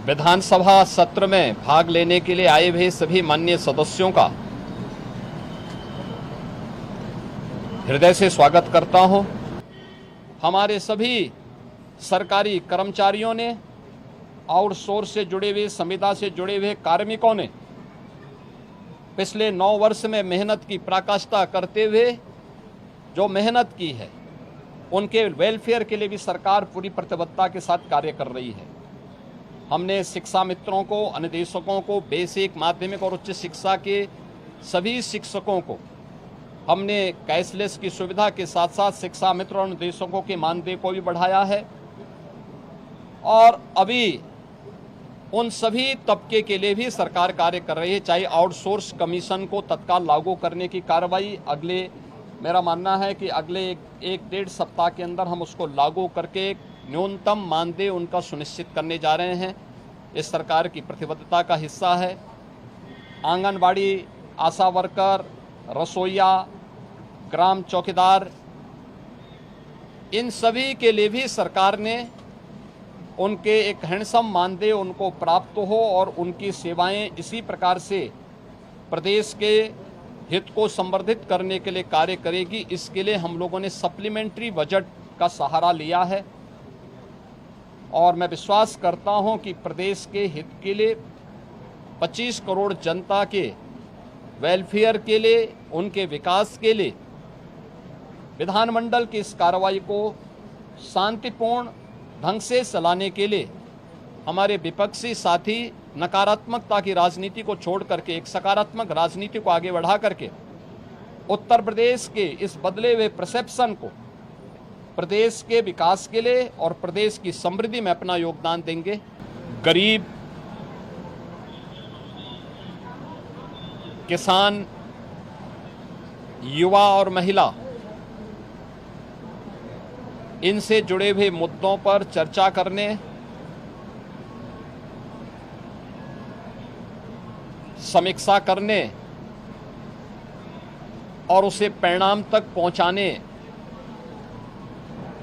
विधानसभा सत्र में भाग लेने के लिए आए हुए सभी माननीय सदस्यों का हृदय से स्वागत करता हूं। हमारे सभी सरकारी कर्मचारियों ने, आउटसोर्स से जुड़े हुए, संविदा से जुड़े हुए कार्मिकों ने पिछले 9 वर्ष में मेहनत की पराकाष्ठा करते हुए जो मेहनत की है, उनके वेलफेयर के लिए भी सरकार पूरी प्रतिबद्धता के साथ कार्य कर रही है। हमने शिक्षा मित्रों को, अनुदेशकों को, बेसिक, माध्यमिक और उच्च शिक्षा के सभी शिक्षकों को हमने कैशलेस की सुविधा के साथ साथ शिक्षा मित्र और अनुदेशकों के मानदेय को भी बढ़ाया है और अभी उन सभी तबके के लिए भी सरकार कार्य कर रही है। चाहे आउटसोर्स कमीशन को तत्काल लागू करने की कार्रवाई मेरा मानना है कि अगले एक डेढ़ सप्ताह के अंदर हम उसको लागू करके न्यूनतम मानदेय उनका सुनिश्चित करने जा रहे हैं। इस सरकार की प्रतिबद्धता का हिस्सा है। आंगनबाड़ी, आशा वर्कर, रसोइया, ग्राम चौकीदार, इन सभी के लिए भी सरकार ने उनके एक हैंडसम मानदेय उनको प्राप्त हो और उनकी सेवाएं इसी प्रकार से प्रदेश के हित को संवर्धित करने के लिए कार्य करेगी। इसके लिए हम लोगों ने सप्लीमेंट्री बजट का सहारा लिया है और मैं विश्वास करता हूं कि प्रदेश के हित के लिए 25 करोड़ जनता के वेलफेयर के लिए, उनके विकास के लिए विधानमंडल की इस कार्रवाई को शांतिपूर्ण ढंग से चलाने के लिए हमारे विपक्षी साथी नकारात्मकता की राजनीति को छोड़ करके एक सकारात्मक राजनीति को आगे बढ़ा करके उत्तर प्रदेश के इस बदले हुए परसेप्शन को प्रदेश के विकास के लिए और प्रदेश की समृद्धि में अपना योगदान देंगे। गरीब, किसान, युवा और महिला, इनसे जुड़े हुए मुद्दों पर चर्चा करने, समीक्षा करने और उसे परिणाम तक पहुंचाने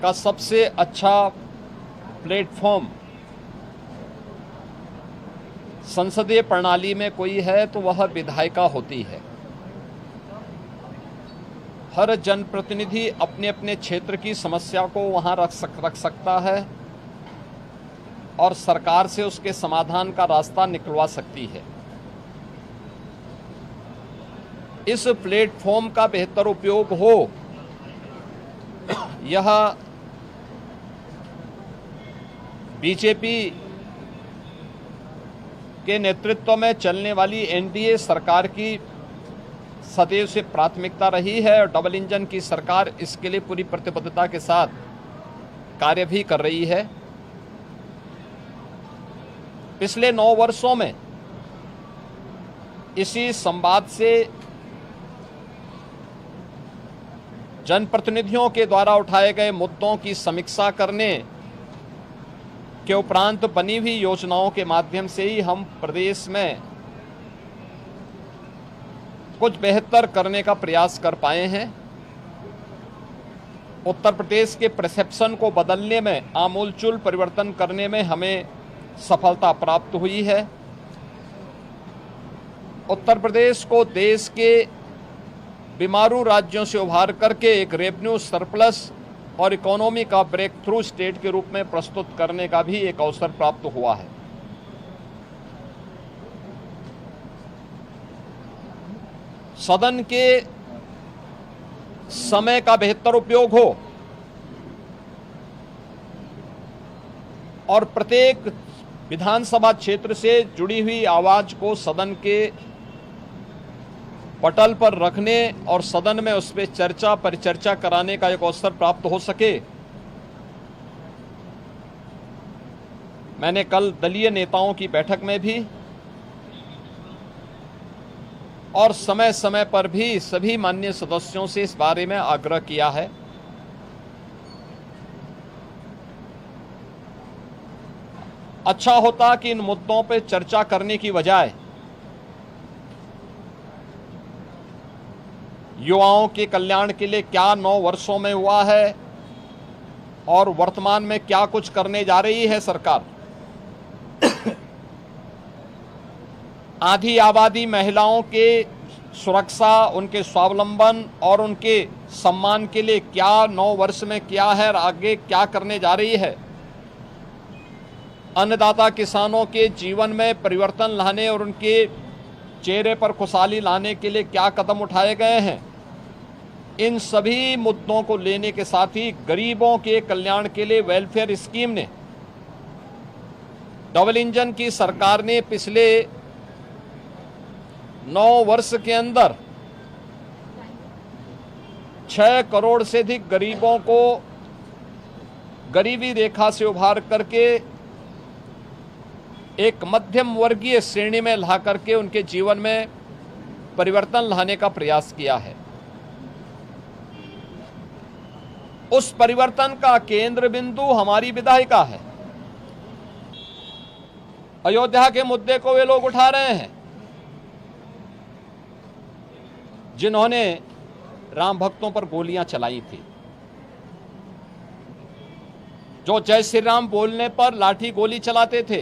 का सबसे अच्छा प्लेटफॉर्म संसदीय प्रणाली में कोई है तो वह विधायिका होती है। हर जनप्रतिनिधि अपने अपने क्षेत्र की समस्या को वहां रख सकता है और सरकार से उसके समाधान का रास्ता निकलवा सकती है। इस प्लेटफॉर्म का बेहतर उपयोग हो, यह बीजेपी के नेतृत्व में चलने वाली एनडीए सरकार की सदैव से प्राथमिकता रही है और डबल इंजन की सरकार इसके लिए पूरी प्रतिबद्धता के साथ कार्य भी कर रही है। पिछले 9 वर्षों में इसी संवाद से जनप्रतिनिधियों के द्वारा उठाए गए मुद्दों की समीक्षा करने के उपरांत बनी हुई योजनाओं के माध्यम से ही हम प्रदेश में कुछ बेहतर करने का प्रयास कर पाए हैं। उत्तर प्रदेश के परसेप्शन को बदलने में, आमूलचूल परिवर्तन करने में हमें सफलता प्राप्त हुई है। उत्तर प्रदेश को देश के बीमारू राज्यों से उभार करके एक रेवेन्यू सरप्लस और इकोनॉमी का ब्रेक थ्रू स्टेट के रूप में प्रस्तुत करने का भी एक अवसर प्राप्त हुआ है। सदन के समय का बेहतर उपयोग हो और प्रत्येक विधानसभा क्षेत्र से जुड़ी हुई आवाज को सदन के पटल पर रखने और सदन में उस पर चर्चा परिचर्चा कराने का एक अवसर प्राप्त हो सके। मैंने कल दलीय नेताओं की बैठक में भी और समय समय पर भी सभी माननीय सदस्यों से इस बारे में आग्रह किया है। अच्छा होता कि इन मुद्दों पर चर्चा करने की बजाय युवाओं के कल्याण के लिए क्या 9 वर्षों में हुआ है और वर्तमान में क्या कुछ करने जा रही है सरकार, आधी आबादी महिलाओं के सुरक्षा, उनके स्वावलंबन और उनके सम्मान के लिए क्या 9 वर्ष में किया है और आगे क्या करने जा रही है। अन्नदाता किसानों के जीवन में परिवर्तन लाने और उनके चेहरे पर खुशहाली लाने के लिए क्या कदम उठाए गए हैं। इन सभी मुद्दों को लेने के साथ ही गरीबों के कल्याण के लिए वेलफेयर स्कीम ने, डबल इंजन की सरकार ने पिछले 9 वर्ष के अंदर 6 करोड़ से अधिक गरीबों को गरीबी रेखा से उभार करके एक मध्यम वर्गीय श्रेणी में ला करके उनके जीवन में परिवर्तन लाने का प्रयास किया है। उस परिवर्तन का केंद्र बिंदु हमारी विधायिका है। अयोध्या के मुद्दे को वे लोग उठा रहे हैं जिन्होंने राम भक्तों पर गोलियां चलाई थी, जो जय श्री राम बोलने पर लाठी गोली चलाते थे,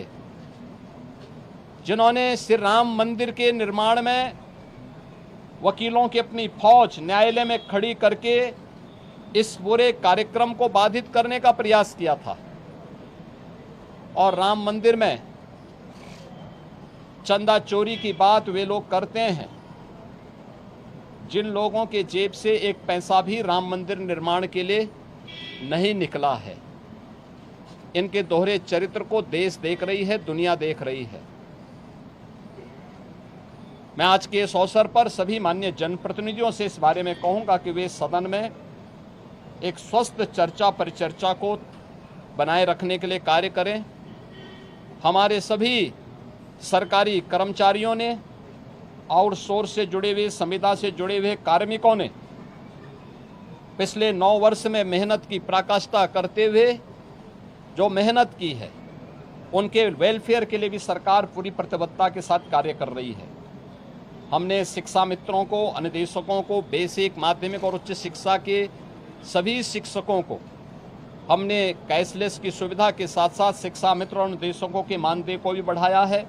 जिन्होंने श्री राम मंदिर के निर्माण में वकीलों की अपनी फौज न्यायालय में खड़ी करके इस पूरे कार्यक्रम को बाधित करने का प्रयास किया था। और राम मंदिर में चंदा चोरी की बात वे लोग करते हैं जिन लोगों के जेब से एक पैसा भी राम मंदिर निर्माण के लिए नहीं निकला है। इनके दोहरे चरित्र को देश देख रही है, दुनिया देख रही है। मैं आज के इस अवसर पर सभी माननीय जनप्रतिनिधियों से इस बारे में कहूंगा कि वे सदन में एक स्वस्थ चर्चा परिचर्चा को बनाए रखने के लिए कार्य करें। हमारे सभी सरकारी कर्मचारियों ने, आउटसोर्स से जुड़े हुए, संविदा से जुड़े हुए कार्मिकों ने पिछले 9 वर्ष में मेहनत की पराकाष्ठा करते हुए जो मेहनत की है, उनके वेलफेयर के लिए भी सरकार पूरी प्रतिबद्धता के साथ कार्य कर रही है। हमने शिक्षा मित्रों को, अनुदेशकों को, बेसिक, माध्यमिक और उच्च शिक्षा के सभी शिक्षकों को हमने कैशलेस की सुविधा के साथ साथ शिक्षा मित्र और अनुदेशकों के मानदेय को भी बढ़ाया है।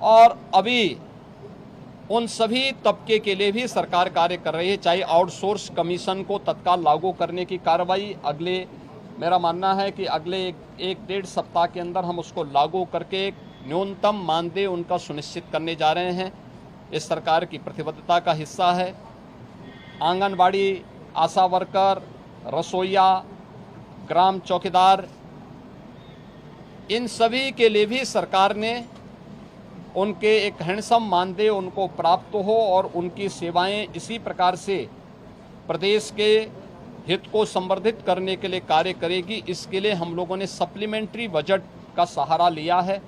और अभी उन सभी तबके के लिए भी सरकार कार्य कर रही है, चाहे आउटसोर्स कमीशन को तत्काल लागू करने की कार्रवाई मेरा मानना है कि अगले एक डेढ़ सप्ताह के अंदर हम उसको लागू करके न्यूनतम मानदेय उनका सुनिश्चित करने जा रहे हैं। इस सरकार की प्रतिबद्धता का हिस्सा है। आंगनबाड़ी, आशा वर्कर, रसोइया, ग्राम चौकीदार, इन सभी के लिए भी सरकार ने उनके एक हैंडसम मानदेय उनको प्राप्त हो और उनकी सेवाएं इसी प्रकार से प्रदेश के हित को संवर्धित करने के लिए कार्य करेगी। इसके लिए हम लोगों ने सप्लीमेंट्री बजट का सहारा लिया है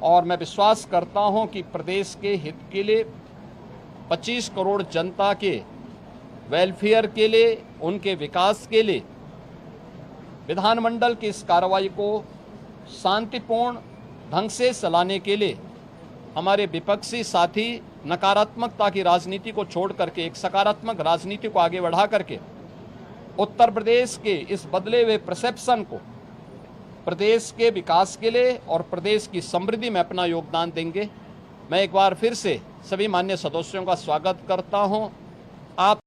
और मैं विश्वास करता हूं कि प्रदेश के हित के लिए 25 करोड़ जनता के वेलफेयर के लिए, उनके विकास के लिए विधानमंडल की इस कार्रवाई को शांतिपूर्ण ढंग से चलाने के लिए हमारे विपक्षी साथी नकारात्मकता की राजनीति को छोड़ करके एक सकारात्मक राजनीति को आगे बढ़ा करके उत्तर प्रदेश के इस बदले हुए परसेप्शन को प्रदेश के विकास के लिए और प्रदेश की समृद्धि में अपना योगदान देंगे। मैं एक बार फिर से सभी माननीय सदस्यों का स्वागत करता हूं। आप